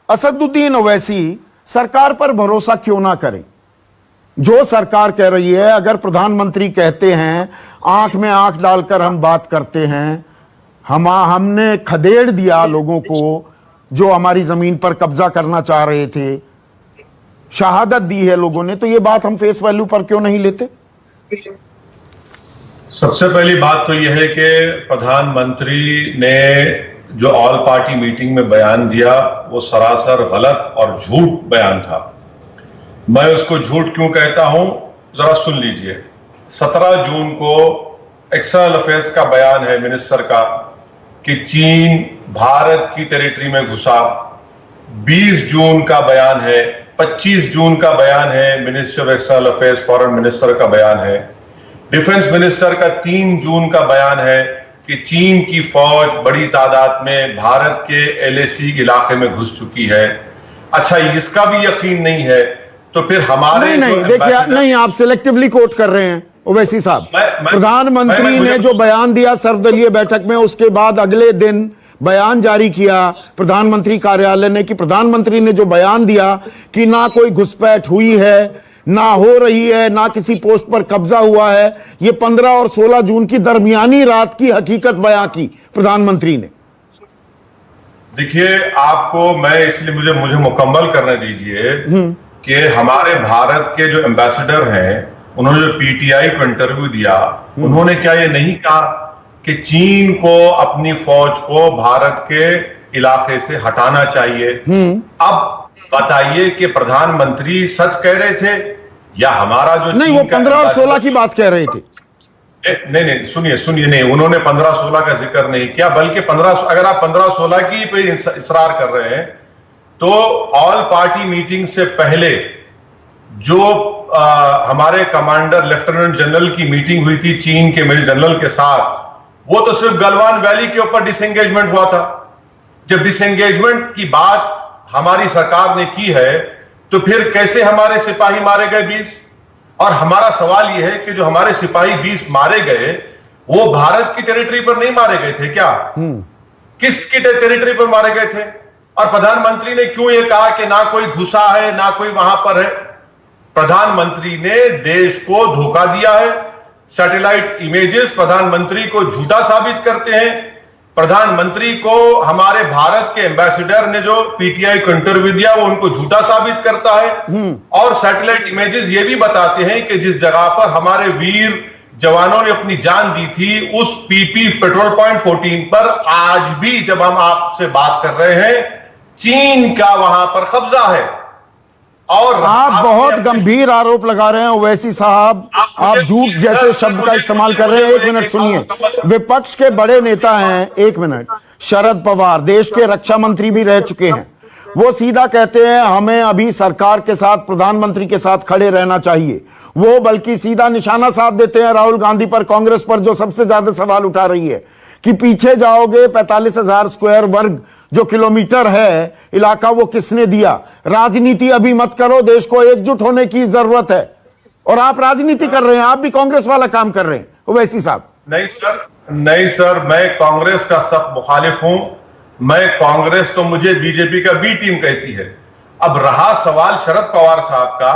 असदुद्दीन ओवैसी सरकार पर भरोसा क्यों ना करें? जो सरकार कह रही है, अगर प्रधानमंत्री कहते हैं आंख में आंख डालकर हम बात करते हैं, हमने खदेड़ दिया लोगों को जो हमारी जमीन पर कब्जा करना चाह रहे थे, शहादत दी है लोगों ने, तो ये बात हम फेस वैल्यू पर क्यों नहीं लेते? सबसे पहली बात तो यह है कि प्रधानमंत्री ने जो ऑल पार्टी मीटिंग में बयान दिया वो सरासर गलत और झूठ बयान था। मैं उसको झूठ क्यों कहता हूं, जरा सुन लीजिए। 17 जून को एक्सटर्नल अफेयर्स का बयान है मिनिस्टर का कि चीन भारत की टेरिटरी में घुसा। 20 जून का बयान है, 25 जून का बयान है, ministry of external affairs foreign minister का बयान है। डिफेंस मिनिस्टर का 3 जून का बयान है कि चीन की फौज बड़ी तादाद में भारत के एलएसी इलाके में घुस चुकी है। अच्छा, इसका भी यकीन नहीं है तो फिर हमारे नहीं देखिए, नहीं, आप सिलेक्टिवली कोट कर रहे हैं ओवैसी साहब। प्रधानमंत्री ने जो बयान दिया सर्वदलीय बैठक में, उसके बाद अगले दिन बयान जारी किया प्रधानमंत्री कार्यालय ने कि प्रधानमंत्री ने जो बयान दिया कि ना कोई घुसपैठ हुई है, ना हो रही है, ना किसी पोस्ट पर कब्जा हुआ है, ये 15 और 16 जून की दरमियानी रात की हकीकत बयां की प्रधानमंत्री ने। देखिए, आपको मैं इसलिए मुझे मुकम्मल करने दीजिए कि हमारे भारत के जो एम्बेसडर हैं, उन्होंने जो पीटीआई को इंटरव्यू दिया, उन्होंने क्या ये नहीं कहा कि चीन को अपनी फौज को भारत के इलाके से हटाना चाहिए? अब बताइए कि प्रधानमंत्री सच कह रहे थे या हमारा जो नहीं, वो 15 और 16 की बात कह रहे थे। नहीं, सुनिए, नहीं, उन्होंने 15-16 का जिक्र नहीं किया, बल्कि 15, अगर आप 15-16 की पे इसरार कर रहे हैं तो ऑल पार्टी मीटिंग से पहले जो हमारे कमांडर लेफ्टिनेंट जनरल की मीटिंग हुई थी चीन के मेजर जनरल के साथ, वो तो सिर्फ गलवान वैली के ऊपर डिसएंगेजमेंट हुआ था। जब डिसएंगेजमेंट की बात हमारी सरकार ने की है तो फिर कैसे हमारे सिपाही मारे गए 20? और हमारा सवाल यह है कि जो हमारे सिपाही 20 मारे गए वो भारत की टेरिटरी पर नहीं मारे गए थे क्या? किसकी टेरिटरी पर मारे गए थे? और प्रधानमंत्री ने क्यों यह कहा कि ना कोई घुसा है ना कोई वहां पर है? प्रधानमंत्री ने देश को धोखा दिया है। सैटेलाइट इमेजेस प्रधानमंत्री को झूठा साबित करते हैं। प्रधानमंत्री को हमारे भारत के एम्बेसडर ने जो पीटीआई को इंटरव्यू दिया वो उनको झूठा साबित करता है। और सैटेलाइट इमेजेस ये भी बताते हैं कि जिस जगह पर हमारे वीर जवानों ने अपनी जान दी थी, उस पीपी पेट्रोल पॉइंट 14 पर आज भी जब हम आपसे बात कर रहे हैं चीन का वहां पर कब्जा है। और आप बहुत गंभीर आरोप लगा रहे हैं ओवैसी साहब, आप झूठ जैसे शब्द का इस्तेमाल कर रहे हैं। एक मिनट सुनिए, विपक्ष के बड़े नेता हैं, एक मिनट, शरद पवार देश के रक्षा मंत्री भी रह चुके हैं, वो सीधा कहते हैं हमें अभी सरकार के साथ, प्रधानमंत्री के साथ खड़े रहना चाहिए। वो बल्कि सीधा निशाना साध देते हैं राहुल गांधी पर, कांग्रेस पर, जो सबसे ज्यादा सवाल उठा रही है कि पीछे जाओगे, 45,000 स्क्वायर वर्ग जो किलोमीटर है इलाका वो किसने दिया? राजनीति अभी मत करो, देश को एकजुट होने की जरूरत है। और आप राजनीति कर रहे हैं, आप भी कांग्रेस वाला काम कर रहे हैं ओवैसी साहब। नहीं सर, मैं कांग्रेस का सख्त मुखालिफ हूं। मैं कांग्रेस तो मुझे बीजेपी का बी टीम कहती है। अब रहा सवाल शरद पवार साहब का,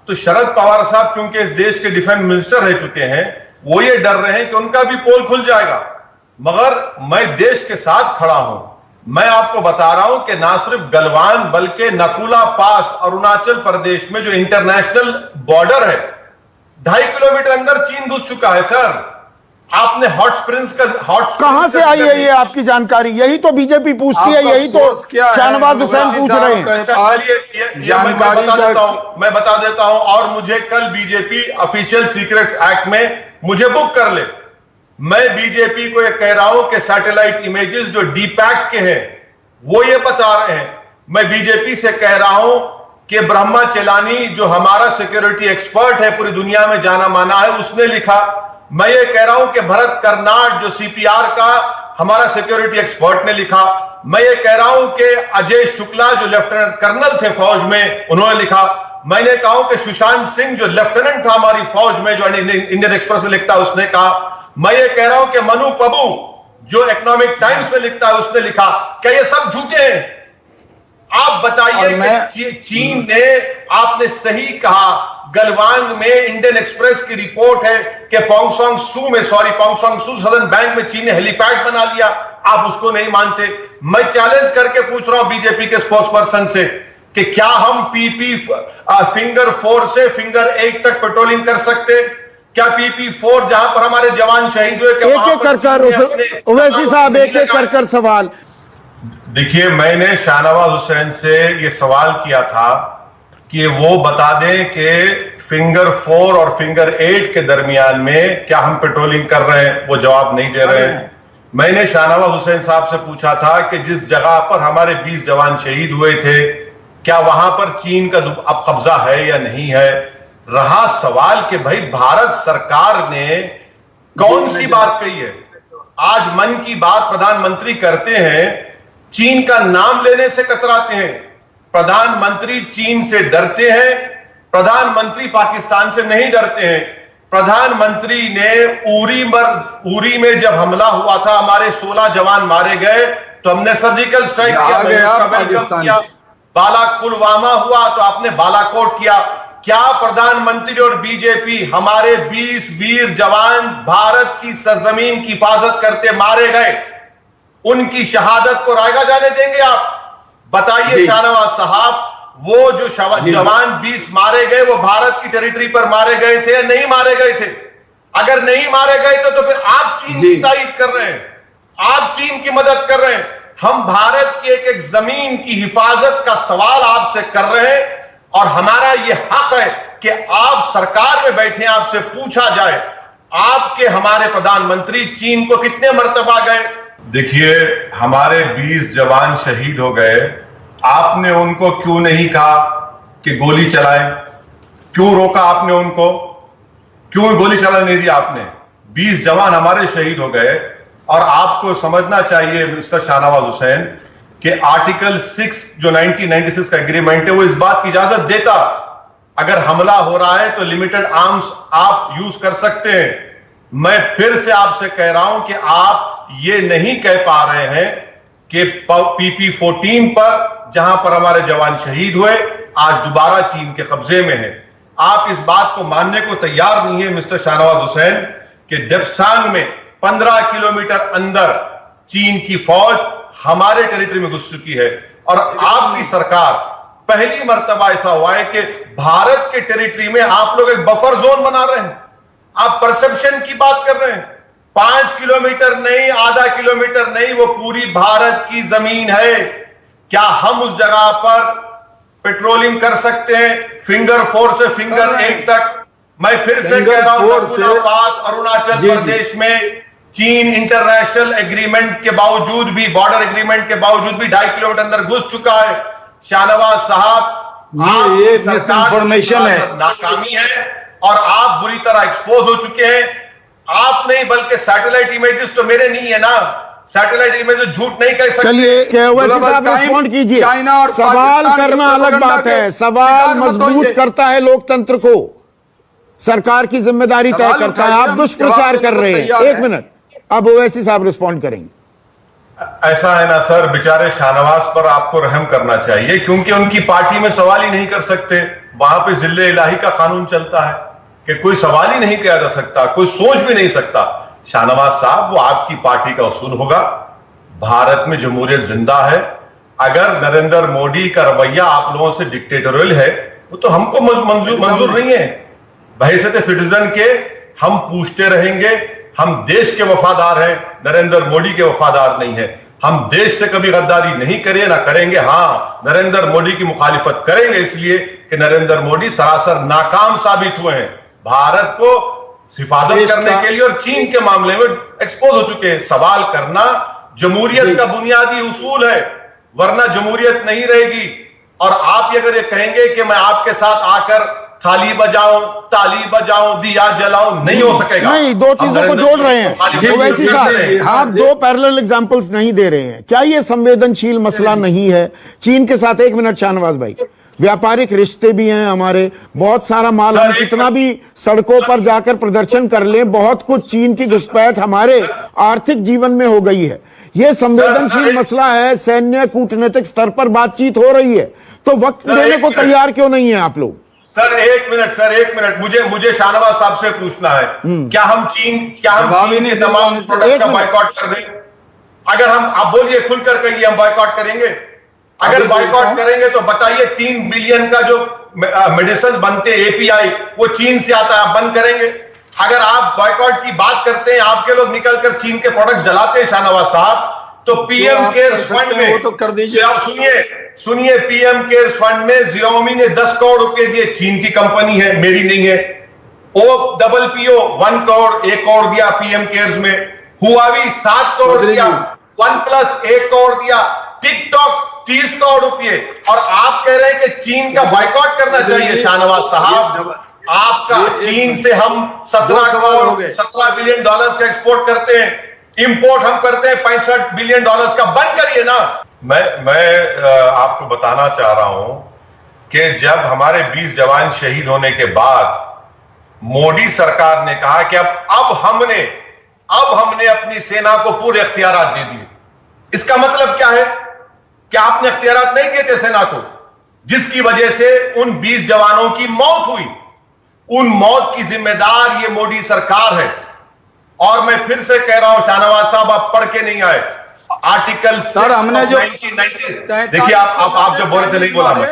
तो शरद पवार साहब क्योंकि इस देश के डिफेंस मिनिस्टर रह चुके हैं, वो ये डर रहे हैं कि उनका भी पोल खुल जाएगा। मगर मैं देश के साथ खड़ा हूं। मैं आपको बता रहा हूं कि ना सिर्फ गलवान बल्कि नकुला पास अरुणाचल प्रदेश में जो इंटरनेशनल बॉर्डर है, 2.5 किलोमीटर अंदर चीन घुस चुका है। सर, आपने हॉट स्प्रिंग्स कहां से आई है ये आपकी जानकारी? यही तो बीजेपी पूछती है, यही तो शाहनवाज हुसैन पूछ रहे हैं। मैं बता देता हूं। और मुझे कल बीजेपी ऑफिशियल सीक्रेट्स एक्ट में मुझे बुक कर ले। मैं बीजेपी को यह कह रहा हूं कि सैटेलाइट इमेजेस जो डीपैक के हैं वो ये बता रहे हैं। मैं बीजेपी से कह रहा हूं कि ब्रह्मा चेलानी जो हमारा सिक्योरिटी एक्सपर्ट है, पूरी दुनिया में जाना माना है, उसने लिखा। मैं ये कह रहा हूं कि भरत कर्नाड जो सीपीआर का हमारा सिक्योरिटी एक्सपर्ट ने लिखा। मैं ये कह रहा हूं कि अजय शुक्ला जो लेफ्टिनेंट कर्नल थे फौज में, उन्होंने लिखा। मैंने कहा हूं कि सुशांत सिंह जो लेफ्टिनेंट था हमारी फौज में, जो इंडियन एक्सप्रेस में लिखता है, उसने कहा। मैं ये कह रहा हूं कि मनु प्रभु जो इकोनॉमिक टाइम्स में लिखता है, उसने लिखा। क्या ये सब झूठे हैं? आप बताइए कि चीन ने, आपने सही कहा, गलवान में इंडियन एक्सप्रेस की रिपोर्ट है कि पोंगसोंग सू सदर्न बैंक में चीन ने हेलीपैड बना लिया। आप उसको नहीं मानते। मैं चैलेंज करके पूछ रहा हूं बीजेपी के स्पोक्स पर्सन से कि क्या हम पीपी फिंगर 4 से फिंगर 8 तक पेट्रोलिंग कर सकते? क्या पीपी 4 जहां पर हमारे जवान शहीद हुए, एक एक कर ओवैसी साहब, एक एक कर सवाल। देखिए, मैंने शाहनवाज हुसैन से यह सवाल किया था कि वो बता दें कि फिंगर 4 और फिंगर 8 के दरमियान में क्या हम पेट्रोलिंग कर रहे हैं। वो जवाब नहीं दे रहे हैं। मैंने शाहनवाज हुसैन साहब से पूछा था कि जिस जगह पर हमारे 20 जवान शहीद हुए थे, क्या वहां पर चीन का अब कब्जा है या नहीं है। रहा सवाल कि भाई भारत सरकार ने कौन सी बात कही है। आज मन की बात प्रधानमंत्री करते हैं, चीन का नाम लेने से कतराते हैं। प्रधानमंत्री चीन से डरते हैं, प्रधानमंत्री पाकिस्तान से नहीं डरते हैं। प्रधानमंत्री ने उरी में जब हमला हुआ था, हमारे 16 जवान मारे गए, तो हमने सर्जिकल स्ट्राइक किया। पुलवामा हुआ तो आपने बालाकोट किया। क्या प्रधानमंत्री और बीजेपी हमारे 20 वीर जवान भारत की सरजमीन की हिफाजत करते मारे गए, उनकी शहादत को रायगा जाने देंगे आप? बताइए शाहनवाज साहब, वो जो जवान 20 मारे गए, वो भारत की टेरिटरी पर मारे गए थे या नहीं मारे गए थे? अगर नहीं मारे गए तो फिर आप चीन की तारीफ कर रहे हैं, आप चीन की मदद कर रहे हैं। हम भारत की एक जमीन की हिफाजत का सवाल आपसे कर रहे हैं, और हमारा यह हक है कि आप सरकार में बैठे, आपसे पूछा जाए, आपके हमारे प्रधानमंत्री चीन को कितने मर्तबा गए? देखिए, हमारे 20 जवान शहीद हो गए, आपने उनको क्यों नहीं कहा कि गोली चलाएं? क्यों रोका आपने उनको? क्यों गोली चलाने नहीं दी आपने? 20 जवान हमारे शहीद हो गए, और आपको समझना चाहिए मिस्टर शाहनवाज हुसैन कि आर्टिकल 6 जो 1996 का एग्रीमेंट है, वो इस बात की इजाजत देता, अगर हमला हो रहा है तो लिमिटेड आर्म्स आप यूज कर सकते हैं। मैं फिर से आपसे कह रहा हूं कि आप ये नहीं कह पा रहे हैं कि PP-14 पर, जहां पर हमारे जवान शहीद हुए, आज दोबारा चीन के कब्जे में है। आप इस बात को मानने को तैयार नहीं है मिस्टर शाहनवाज हुसैन कि डेप्सांग में 15 किलोमीटर अंदर चीन की फौज हमारे टेरिटरी में घुस चुकी है, और आपकी सरकार, पहली मर्तबा ऐसा हुआ है कि भारत के टेरिटरी में आप लोग एक बफर जोन बना रहे हैं। आप परसेप्शन की बात कर रहे हैं। 5 किलोमीटर नहीं, आधा किलोमीटर नहीं, वो पूरी भारत की जमीन है। क्या हम उस जगह पर पेट्रोलिंग कर सकते हैं फिंगर 4 से फिंगर 8 तक? मैं फिर से कह रहा हूं, पास अरुणाचल प्रदेश में चीन इंटरनेशनल एग्रीमेंट के बावजूद भी, बॉर्डर एग्रीमेंट के बावजूद भी 2.5 किलोमीटर अंदर घुस चुका है। शाहनवाज साहब, ये मिसइंफॉर्मेशन है, नाकामी है, और आप बुरी तरह एक्सपोज हो चुके हैं। आप नहीं, बल्कि सैटेलाइट इमेजेस तो मेरे नहीं है ना, सैटेलाइट इमेजेस झूठ नहीं कह सकते। चलिए ओवैसी साहब रिस्पॉन्ड कीजिए। सवाल करना अलग बात है, सवाल मजबूत करता है लोकतंत्र को, सरकार की जिम्मेदारी तय करता है। आप दुष्प्रचार कर रहे हैं। 1 मिनट, अब ओवैसी साहब रिस्पॉन्ड करेंगे। ऐसा है ना सर, बेचारे शाहनवाज पर आपको रहम करना चाहिए, क्योंकि उनकी पार्टी में सवाल ही नहीं कर सकते। वहां पे जिल्ले इलाही का कानून चलता है कि कोई सवाल ही नहीं किया जा सकता, कोई सोच भी नहीं सकता। शाहनवाज साहब, वो आपकी पार्टी का उसूल होगा। भारत में जमहूरियत जिंदा है। अगर नरेंद्र मोदी का रवैया आप लोगों से डिक्टेटोरियल है, वो तो हमको मंजूर नहीं है। बहैसियत सिटीजन के हम पूछते रहेंगे। हम देश के वफादार हैं, नरेंद्र मोदी के वफादार नहीं है। हम देश से कभी गद्दारी नहीं करें, ना करेंगे। हां, नरेंद्र मोदी की मुखालिफत करेंगे इसलिए कि नरेंद्र मोदी सरासर नाकाम साबित हुए हैं भारत को हिफाजत करने के लिए, और चीन के मामले में एक्सपोज हो चुके हैं। सवाल करना जमहूरियत का बुनियादी उसूल है, वरना जमहूरियत नहीं रहेगी। और आप अगर ये कहेंगे कि मैं आपके साथ आकर थाली बजाऊं, ताली बजाऊं, दिया जलाऊं, नहीं हो सकेगा। नहीं, दो चीजों को जोड़ रहे हैं ओवैसी साहब। आप 2 पैरेलल एग्जांपल्स नहीं दे रहे हैं। क्या ये संवेदनशील मसला नहीं है चीन के साथ? 1 मिनट शाहनवाज भाई, व्यापारिक रिश्ते भी हैं हमारे, बहुत सारा माल, हम कितना भी सड़कों पर जाकर प्रदर्शन कर लें, बहुत कुछ चीन की घुसपैठ हमारे आर्थिक जीवन में हो गई है। ये संवेदनशील मसला है, सैन्य कूटनीतिक स्तर पर बातचीत हो रही है, तो वक्त देने को तैयार क्यों नहीं है आप लोग? सर एक मिनट, मुझे शाहनवाज साहब से पूछना है, क्या हम चीन के तमाम प्रोडक्ट का बायकॉट कर दें? अगर हम, आप बोलिए खुलकर कहिए, हम बायकॉट करेंगे? अगर बायकॉट करेंगे तो बताइए 3 बिलियन का जो मेडिसिन बनते एपीआई वो चीन से आता है, आप बंद करेंगे? अगर आप बायकॉट की बात करते हैं, आपके लोग निकलकर चीन के प्रोडक्ट जलाते हैं शाहनवाज साहब, तो पीएम केयर्स फंड में, वो तो कर दीजिए। आप सुनिए, पीएम केयर्स फंड में Xiaomi ने 10 करोड़ रुपए दिए, चीन की कंपनी है, मेरी नहीं है। OPPO 1 करोड़ 1 करोड़ दिया पीएम केयर्स में, हुआवी 7 करोड़ दिया, OnePlus 1 करोड़ दिया, टिकटॉक 30 करोड़ रुपए, और आप कह रहे हैं कि चीन का बायकॉट करना चाहिए। शाहनवाज साहब, आपका चीन से हम 17 बिलियन डॉलर्स का एक्सपोर्ट करते हैं, इंपोर्ट हम करते हैं 65 बिलियन डॉलर्स का, बंद करिए ना। मैं आपको बताना चाह रहा हूं कि जब हमारे 20 जवान शहीद होने के बाद मोदी सरकार ने कहा कि अब हमने अपनी सेना को पूरे इख्तियारात दे दिए, इसका मतलब क्या है कि आपने इख्तियारात नहीं दिए थे सेना को, जिसकी वजह से उन 20 जवानों की मौत हुई। उन मौत की जिम्मेदार ये मोदी सरकार है। और मैं फिर से कह रहा हूं शाहनवाज साहब, आप पढ़ के नहीं आए आर्टिकल सर, हमने जो 1990, देखिए आप जो बोले थे नहीं बोला मैं,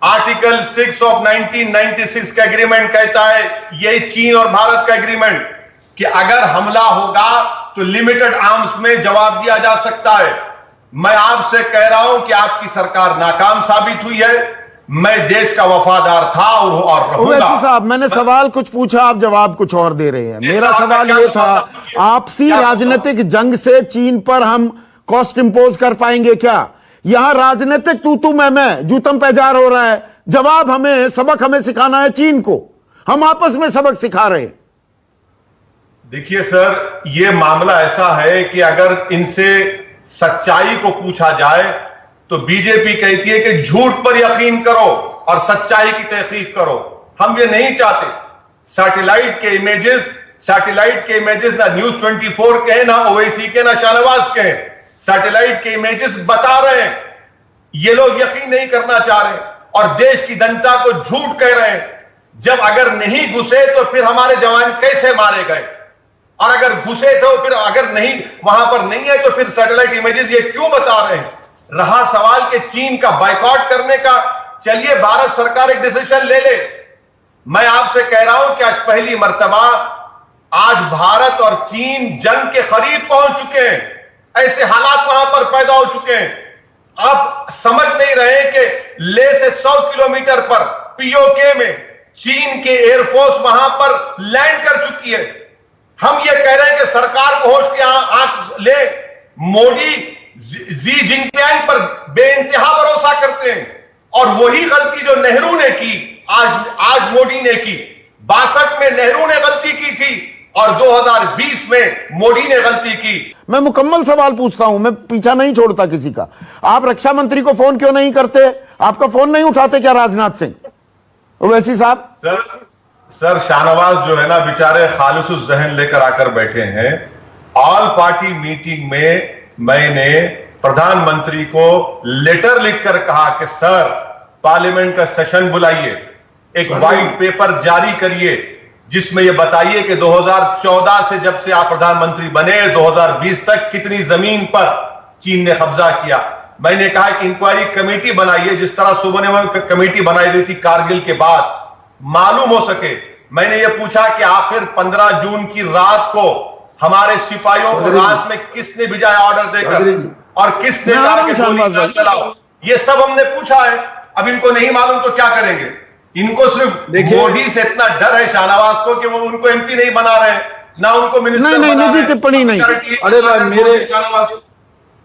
आर्टिकल 6 ऑफ 1996 का एग्रीमेंट कहता है, यही चीन और भारत का एग्रीमेंट, कि अगर हमला होगा तो लिमिटेड आर्म्स में जवाब दिया जा सकता है। मैं आपसे कह रहा हूं कि आपकी सरकार नाकाम साबित हुई है। मैं देश का वफादार था और रहूंगा। ओवैसी साहब, मैंने सवाल कुछ पूछा, आप जवाब कुछ और दे रहे हैं। मेरा सवाल ये था, आपसी राजनीतिक जंग से चीन पर हम कॉस्ट इंपोज कर पाएंगे क्या? यहां राजनीतिक तू मैं जूतम पैजार हो रहा है। जवाब हमें, सबक हमें सिखाना है चीन को, हम आपस में सबक सिखा रहे हैं। देखिए सर, यह मामला ऐसा है कि अगर इनसे सच्चाई को पूछा जाए तो बीजेपी कहती है कि झूठ पर यकीन करो और सच्चाई की तहकीक करो। हम ये नहीं चाहते। सैटेलाइट के इमेजेस ना न्यूज 24 के, ना ओवैसी के, ना शाहनवाज के, सैटेलाइट के इमेजेस बता रहे हैं। ये लोग यकीन नहीं करना चाह रहे और देश की जनता को झूठ कह रहे हैं। जब अगर नहीं घुसे तो फिर हमारे जवान कैसे मारे गए, और अगर घुसे तो फिर, अगर नहीं, वहां पर नहीं है तो फिर सैटेलाइट इमेजेस ये क्यों बता रहे हैं? रहा सवाल के चीन का बायकॉट करने का, चलिए भारत सरकार एक डिसीजन ले ले। मैं आपसे कह रहा हूं कि आज पहली मर्तबा आज भारत और चीन जंग के करीब पहुंच चुके हैं। ऐसे हालात वहां पर पैदा हो चुके हैं। आप समझ नहीं रहे कि ले से 100 किलोमीटर पर पीओके में चीन के एयरफोर्स वहां पर लैंड कर चुकी है। हम ये कह रहे हैं कि सरकार को होश की आंख ले। मोदी जी जिनपिंग पर बेइंतहा भरोसा करते हैं, और वही गलती जो नेहरू ने की आज मोदी ने की। 62 में नेहरू ने गलती की थी और 2020 में मोदी ने गलती की। मैं मुकम्मल सवाल पूछता हूं, मैं पीछा नहीं छोड़ता किसी का। आप रक्षा मंत्री को फोन क्यों नहीं करते? आपका फोन नहीं उठाते क्या राजनाथ सिंह? ओवैसी साहब, सर शाहनवाज जो है ना, बेचारे खालिसुल जहन लेकर आकर बैठे हैं। ऑल पार्टी मीटिंग में मैंने प्रधानमंत्री को लेटर लिखकर कहा कि सर, पार्लियामेंट का सेशन बुलाइए, एक व्हाइट पेपर जारी करिए जिसमें यह बताइए कि 2014 से जब से आप प्रधानमंत्री बने 2020 तक कितनी जमीन पर चीन ने कब्जा किया। मैंने कहा कि इंक्वायरी कमेटी बनाइए, जिस तरह सुबह कमेटी बनाई गई थी कारगिल के बाद, मालूम हो सके। मैंने यह पूछा कि आखिर 15 जून की रात को हमारे सिपाहियों को रात में किसने भिजाया ऑर्डर देकर, और किसने कहा कि गोली चलाओ। ये सब हमने पूछा है। अब इनको नहीं मालूम तो क्या करेंगे? इनको सिर्फ मोदी से इतना डर है शाहनवाज को कि वो उनको एमपी नहीं बना रहे, ना उनको मिनिस्टर नहीं, निजी टिप्पणी नहीं। अरे भाई, मेरे शाहनवाज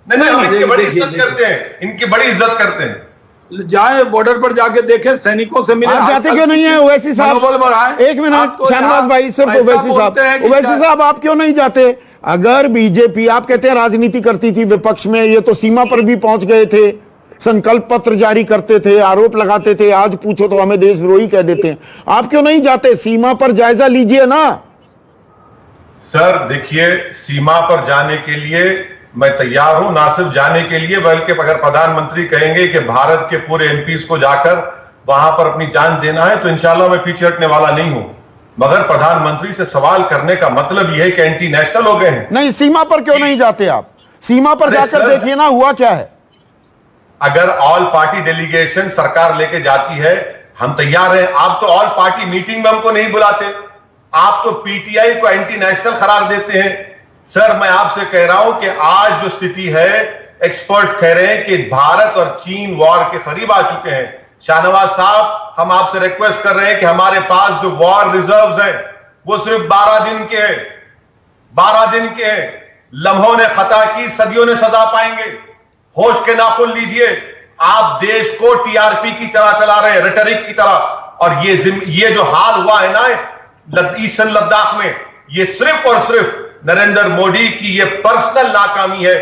नहीं, इनकी बड़ी इज्जत करते हैं, इनकी बड़ी इज्जत करते हैं। जाए बॉर्डर पर जाके देखें, सैनिकों से मिले। आप जाते क्यों नहीं है ओवैसी साहब? एक मिनट शाहनवाज भाई, सिर्फ ओवैसी साहब आप क्यों नहीं जाते? अगर बीजेपी, आप कहते हैं राजनीति करती थी विपक्ष में, ये तो सीमा पर भी पहुंच गए थे, संकल्प पत्र जारी करते थे, आरोप लगाते थे, आज पूछो तो हमें देशद्रोही कह देते हैं। आप क्यों नहीं जाते? सीमा पर जायजा लीजिए ना। सर देखिए, सीमा पर जाने के लिए मैं तैयार हूं, ना सिर्फ जाने के लिए बल्कि अगर प्रधानमंत्री कहेंगे कि भारत के पूरे एमपीज को जाकर वहां पर अपनी जान देना है तो इंशाल्लाह मैं पीछे हटने वाला नहीं हूं। मगर प्रधानमंत्री से सवाल करने का मतलब यह है कि एंटी नेशनल हो गए हैं। नहीं, सीमा पर क्यों नहीं जाते आप? सीमा पर अरे जाकर सर, देखिए ना हुआ क्या है। अगर ऑल पार्टी डेलीगेशन सरकार लेके जाती है, हम तैयार हैं। आप तो ऑल पार्टी मीटिंग में हमको नहीं बुलाते, आप तो पीटीआई को एंटी नेशनल करार देते हैं। सर मैं आपसे कह रहा हूं कि आज जो स्थिति है, एक्सपर्ट्स कह रहे हैं कि भारत और चीन वॉर के करीब आ चुके हैं। शाहनवाज साहब, हम आपसे रिक्वेस्ट कर रहे हैं कि हमारे पास जो वॉर रिजर्व्स हैं वो सिर्फ 12 दिन के हैं, 12 दिन के हैं। लम्हों ने खता की, सदियों ने सजा पाएंगे। होश के नाखून लीजिए। आप देश को टीआरपी की तरह चला रहे हैं, रेटरिक की तरह। और ये जो हाल हुआ है ना ईस्टर्न लद्दाख में, ये सिर्फ और सिर्फ नरेंद्र मोदी की ये पर्सनल नाकामी है।